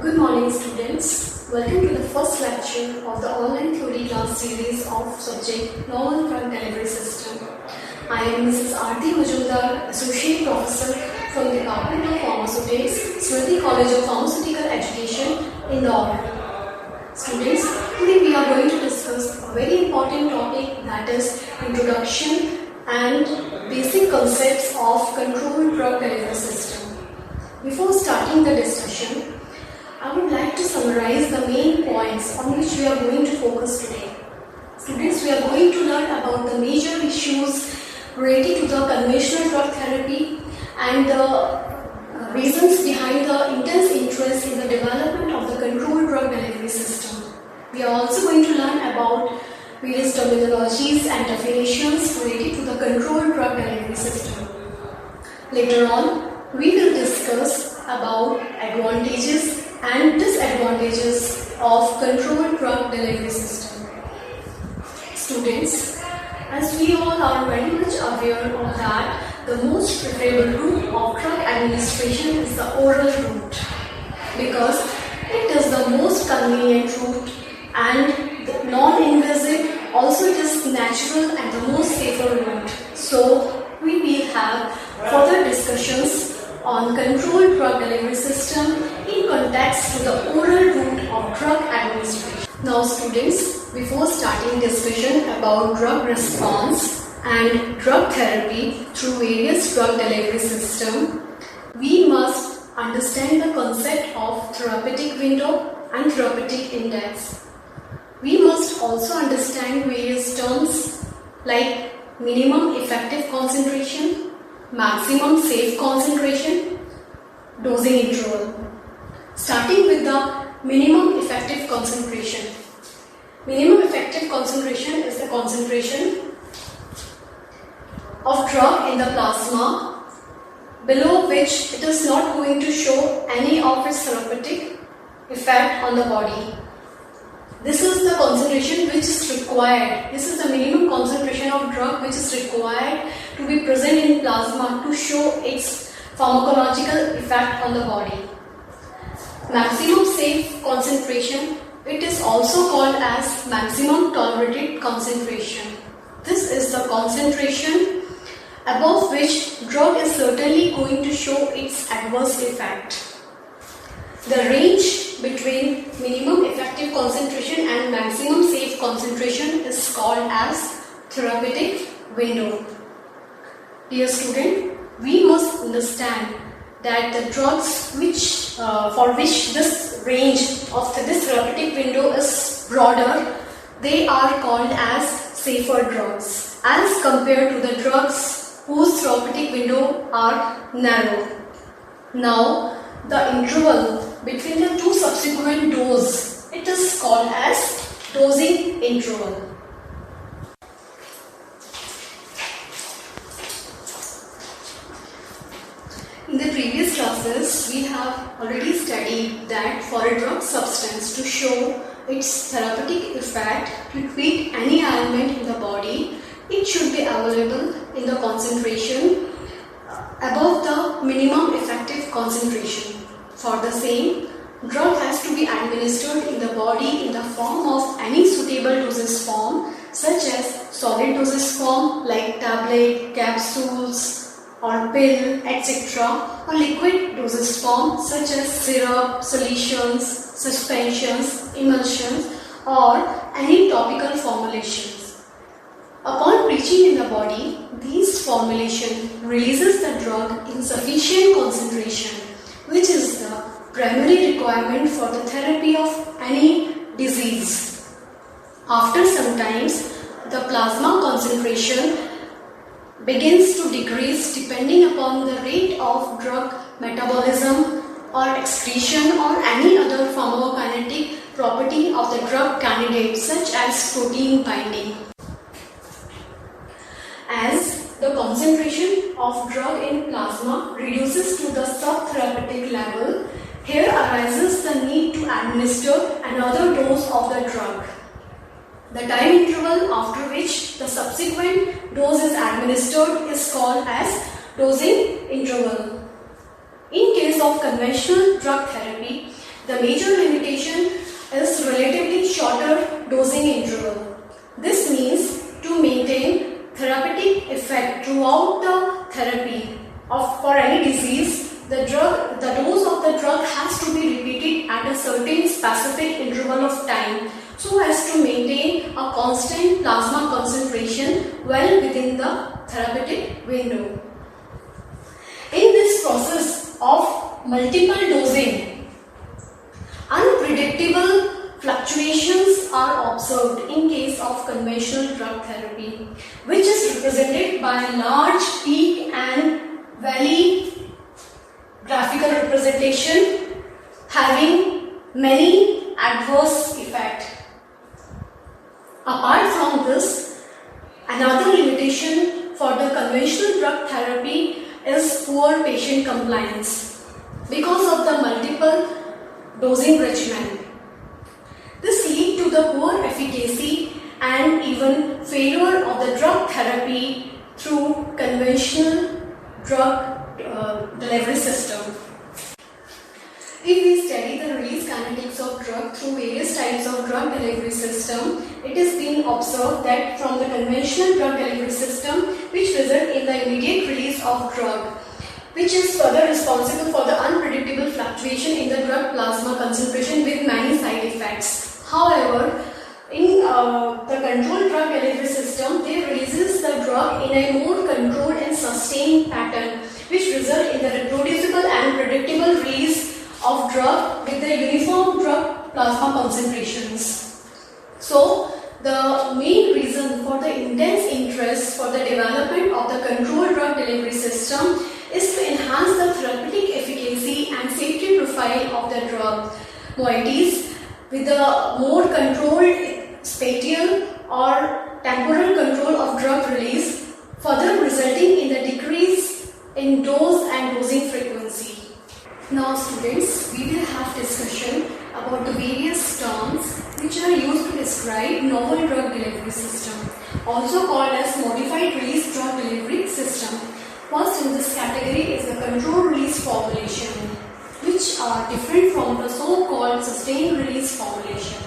Good morning, students. Welcome to the first lecture of the online theory class series of subject Novel Drug Delivery System. I am Mrs. Aarti Majumdar, Associate Professor from the Department of Pharmaceutics, Smriti College of Pharmaceutical Education, Indore. Students, today we are going to discuss a very important topic, that is introduction and basic concepts of controlled drug delivery system. Before starting the discussion, I would like to summarize the main points on which we are going to focus today. Students, we are going to learn about the major issues related to the conventional drug therapy and the reasons behind the intense interest in the development of the controlled drug delivery system. We are also going to learn about various terminologies and definitions related to the controlled drug delivery system. Later on, we will discuss about advantages and disadvantages of controlled drug delivery system. Students, as we all are very much aware of that, the most preferable route of drug administration is the oral route because it is the most convenient route and non-invasive, also it is natural and the most safer route. So we will have further discussions on controlled drug delivery system in context to the oral route of drug administration. Now students, before starting discussion about drug response and drug therapy through various drug delivery system, we must understand the concept of therapeutic window and therapeutic index. We must also understand various terms like minimum effective concentration, maximum safe concentration, dosing interval. Starting with the minimum effective concentration. Minimum effective concentration is the concentration of drug in the plasma below which it is not going to show any of its therapeutic effect on the body. This is the concentration which is required. This is the minimum concentration of drug which is required to be present in plasma to show its pharmacological effect on the body. Maximum safe concentration, it is also called as maximum tolerated concentration. This is the concentration above which drug is certainly going to show its adverse effect. The range between minimum effective concentration and maximum safe concentration is called as therapeutic window. Dear student, we must understand that the drugs for which this range of this therapeutic window is broader, they are called as safer drugs as compared to the drugs whose therapeutic window are narrow. Now, the interval between the two subsequent doses, it is called as dosing interval. In the previous classes, we have already studied that for a drug substance to show its therapeutic effect to treat any ailment in the body, it should be available in the concentration above the minimum effective concentration. For the same, drug has to be administered in the body in the form of any suitable dosage form such as solid dosage form like tablet, capsules or pill, etc. or liquid dosage form such as syrup, solutions, suspensions, emulsions or any topical formulations. Upon reaching in the body, these formulation releases the drug in sufficient concentration, which is the primary requirement for the therapy of any disease. After some times, the plasma concentration begins to decrease depending upon the rate of drug metabolism or excretion or any other pharmacokinetic property of the drug candidate such as protein binding. As the concentration of drug in plasma reduces to the subtherapeutic level, here arises the need to administer another dose of the drug. The time interval after which the subsequent dose is administered is called as dosing interval. In case of conventional drug therapy, The major limitation is relatively shorter dosing interval. This means to maintain therapeutic effect throughout the therapy for any disease, the dose of the drug has to be repeated at a certain specific interval of time so as to maintain a constant plasma concentration well within the therapeutic window. In this process of multiple dosing, unpredictable fluctuations are observed in case of conventional drug therapy, which is represented by large peak and valley graphical representation having many adverse effects. Apart from this, another limitation for the conventional drug therapy is poor patient compliance because of the multiple dosing regimen. This leads to the poor efficacy and even failure of the drug therapy through conventional drug delivery system. If we study the release kinetics of drug through various types of drug delivery system, it is being observed that from the conventional drug delivery system, which result in the immediate release of drug, which is further responsible for the unpredictable fluctuation in the drug plasma concentration with many side effects. However, in the controlled drug delivery system, they releases the drug in a more controlled and sustained pattern, which result in the reproducible and predictable release of drug with the uniform drug plasma concentrations. So, the main reason for the intense interest for the development of the controlled drug delivery system is to enhance the therapeutic efficacy and safety profile of the drug moieties with the more controlled spatial or temporal control of drug release, further resulting in the decrease in dose and dosing frequency. Now students, we will have discussion about the various terms which are used to describe novel drug delivery system, also called as modified release drug delivery system. First in this category is the controlled release formulation, which are different from the so-called sustained release formulation.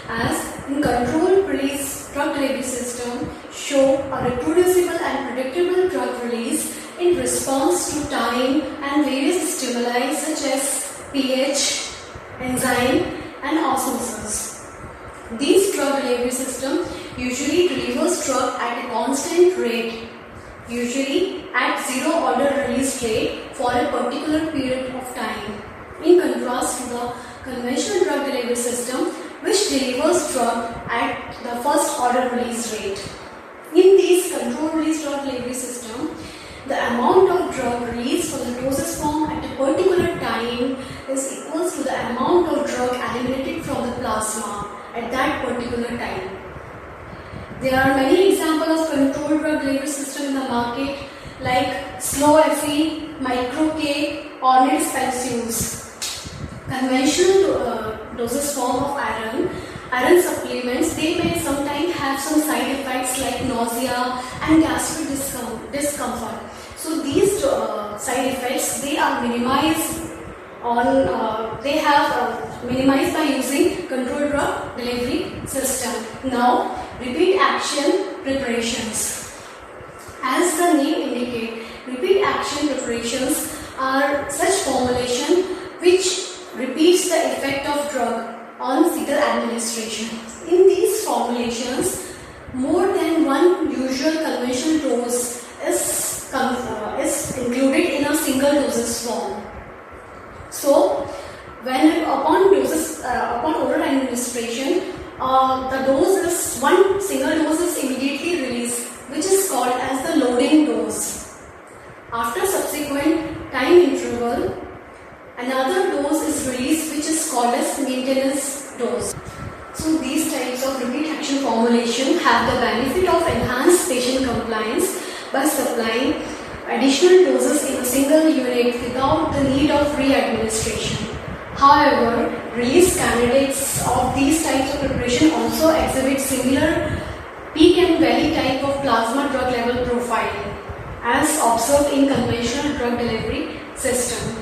As in controlled release drug delivery system show a reproducible and predictable drug release in response to time and various stimuli such as pH, enzyme and osmosis. These drug delivery system usually delivers drug at a constant rate, usually at zero order release rate for a particular period of time, in contrast to the conventional drug delivery system which delivers drug at the first order release rate. In these controlled release drug delivery system, the amount of drug released from the dosage form at a particular time is equals to the amount of drug eliminated from the plasma at that particular time. There are many examples of controlled drug delivery system in the market like Slow-Fe, Micro-K, or Nid-Spaciouz. Conventional dosage form of iron supplements, they may sometimes have some side effects like nausea and gastric discomfort. So these side effects, they are minimized minimized by using controlled drug delivery system. Now, repeat action preparations. As the name indicates, repeat action preparations are such formulation which repeats the effect of drug on fetal administration. In these formulations, more than one usual conventional dose is included in a single dosage form. So, when upon oral administration, one single dose is immediately released, which is called as the loading dose. After subsequent time interval, another dose is released, which is called as maintenance dose. So these types of repeat action formulation have the benefit of enhanced patient compliance by supplying additional doses in a single unit without the need of re-administration. However, release candidates of these types of preparation also exhibit similar peak and valley type of plasma drug level profile as observed in conventional drug delivery system.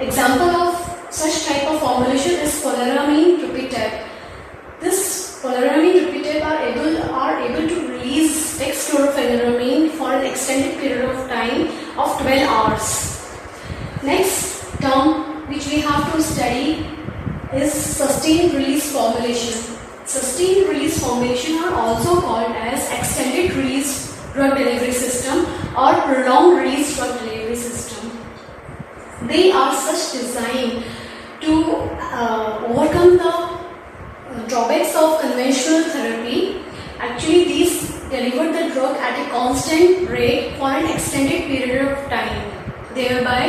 Example of such formulation is polaramine repeated. This polaramine repeated are able to release dextromethorphan for an extended period of time of 12 hours. Next term which we have to study is sustained release formulation. Sustained release formulation are also called as extended release drug delivery system or prolonged release drug delivery system. They are such designed to overcome the drawbacks of conventional therapy. Actually, these deliver the drug at a constant rate for an extended period of time, thereby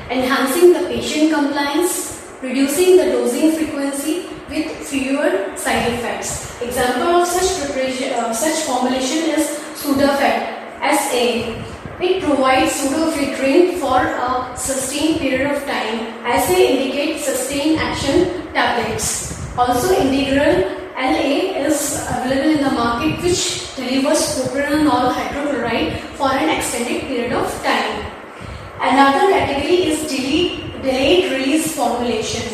enhancing the patient compliance, reducing the dosing frequency with fewer side effects. Example of such formulation is Sudafed SA. It provides pseudoephedrine for a sustained period of time. SA indicates sustained action tablets. Also, Integral LA is available in the market, which delivers propranolol hydrochloride for an extended period of time. Another category is delayed release formulation.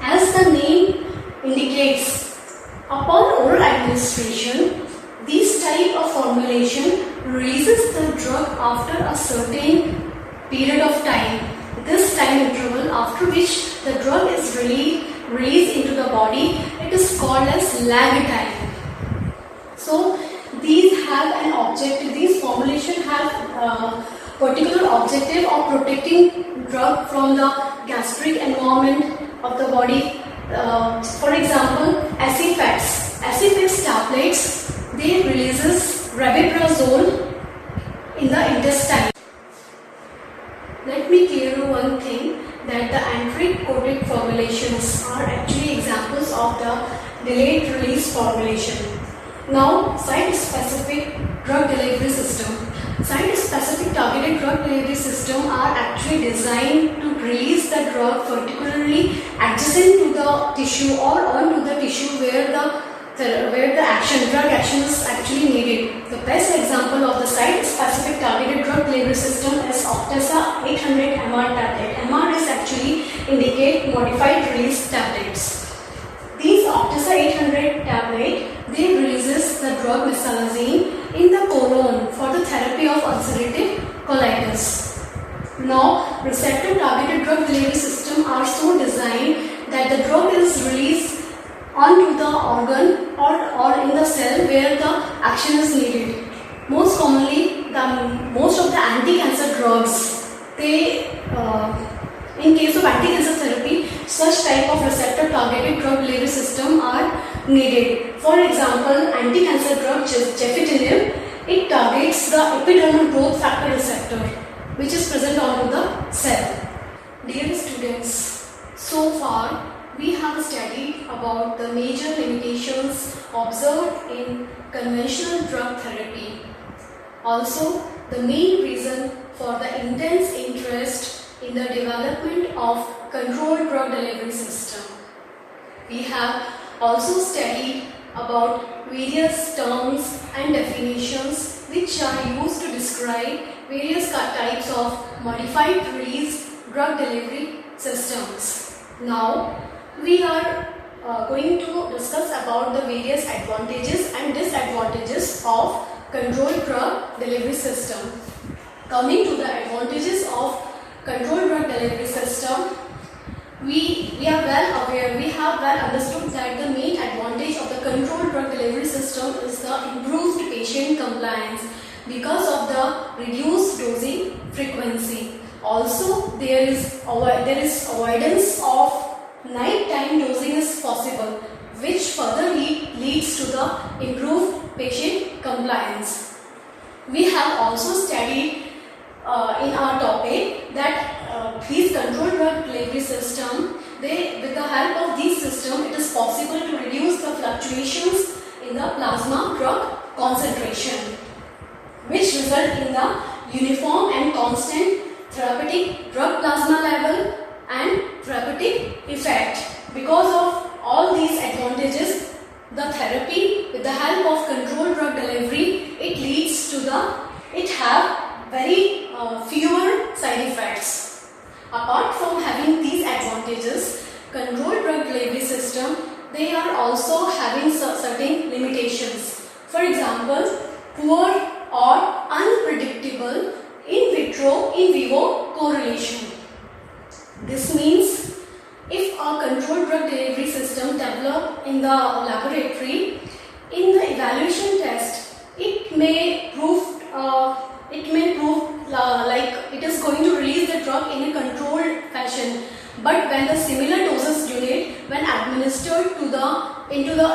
As the name indicates, upon oral administration, this type of formulation releases the drug after a certain period of time. This time interval after which the drug is released into the body, it is called as lag time. So these have an objective, these formulations have a particular objective of protecting drug from the gastric environment of the body. For example, Acifex tablets, they releases rabeprazole in the intestine. Let me clear you one thing, that the antric coated formulations are actually examples of the delayed release formulation. Now, site-specific drug delivery system. Site-specific targeted drug delivery system are actually designed to release the drug particularly adjacent to the tissue or onto the tissue where the drug action is actually needed. The best example of the site-specific targeted drug delivery system is Optesa 800 MR tablet. MR is actually indicate modified release tablets. These Optesa 800 tablet, they releases the drug mesalazine in the colon for the therapy of ulcerative colitis. Now, receptor targeted drug delivery system are so designed that the drug is released onto the organ or in the cell where the action is needed. Most commonly, most of the anti-cancer drugs, in case of anti-cancer therapy, such type of receptor targeted drug delivery system are needed. For example, anti-cancer drug gefitinib, it targets the epidermal growth factor receptor, which is present onto the cell. Dear students, so far we have studied about the major limitations observed in conventional drug therapy. Also, the main reason for the intense interest in the development of controlled drug delivery system. We have also studied about various terms and definitions which are used to describe various types of modified release drug delivery systems. Now, we are going to discuss about the various advantages and disadvantages of controlled drug delivery system. Coming to the advantages of controlled drug delivery system, we are well aware, we have well understood that the main advantage of the controlled drug delivery system is the improved patient compliance because of the reduced dosing frequency. Also, there is avoidance of night-time dosing is possible, which further leads to the improved patient compliance. We have also studied in our topic that these controlled drug delivery system, with the help of these system, it is possible to reduce the fluctuations in the plasma drug concentration, which result in the uniform and constant therapeutic drug plasma level and therapeutic effect. Because of all these advantages, the therapy with the help of controlled drug delivery, it have very fewer side effects. Apart from having these advantages, controlled drug delivery system, they are also having certain limitations. For example, poor or unpredictable in vitro, in vivo correlation. This means if a controlled drug delivery system developed in the laboratory, in the evaluation test, it may prove like it is going to release the drug in a controlled fashion. But when the similar doses unit, when administered into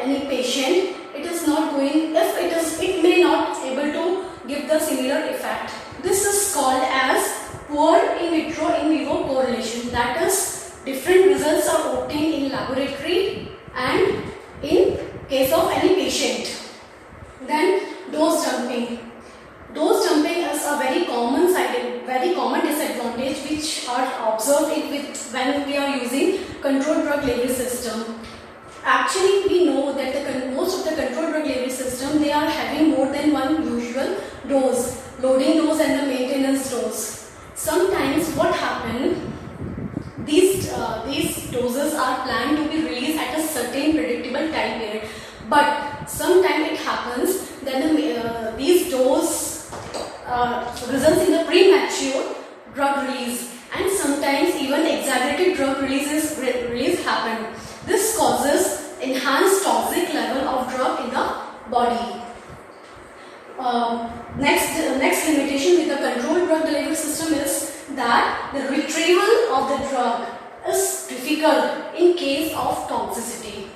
any patient, it is not going. It may not able to give the similar effect. This is called as poor in vitro in vivo correlation. That is, different results are obtained in laboratory and in case of any patient. Then dose dumping. Dose dumping is a very common disadvantage which are observed when we are using controlled drug delivery system. Actually, we know that most of the controlled drug delivery system, they are having more than one usual dose, loading dose and the maintenance dose. Sometimes what happens, these doses are planned to be released at a certain predictable time period, but sometimes it happens that these doses results in the premature drug release, and sometimes even exaggerated drug release happen. This causes enhanced toxic level of drug in the body. Next limitation with the controlled drug delivery system is that the retrieval of the drug is difficult in case of toxicity.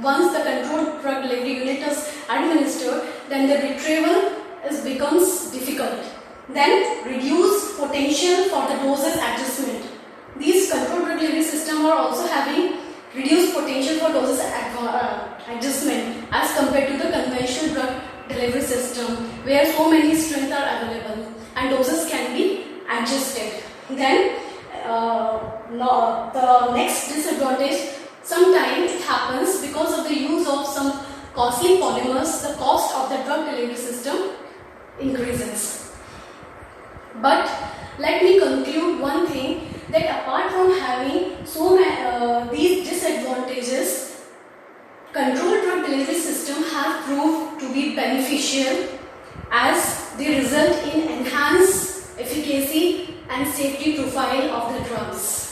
Once the controlled drug delivery unit is administered, then the retrieval becomes difficult. Then reduced potential for the doses adjustment. These controlled drug delivery systems are also having reduced potential for doses adjustment as compared to the conventional drug delivery system, where so many strengths are available and doses can be adjusted. Then the next disadvantage, sometimes it happens because of the use of some costly polymers, the cost of the drug delivery system increases. But let me conclude one thing, that apart from having these disadvantages, controlled drug delivery system have proved to be beneficial as they result in enhanced efficacy and safety profile of the drugs.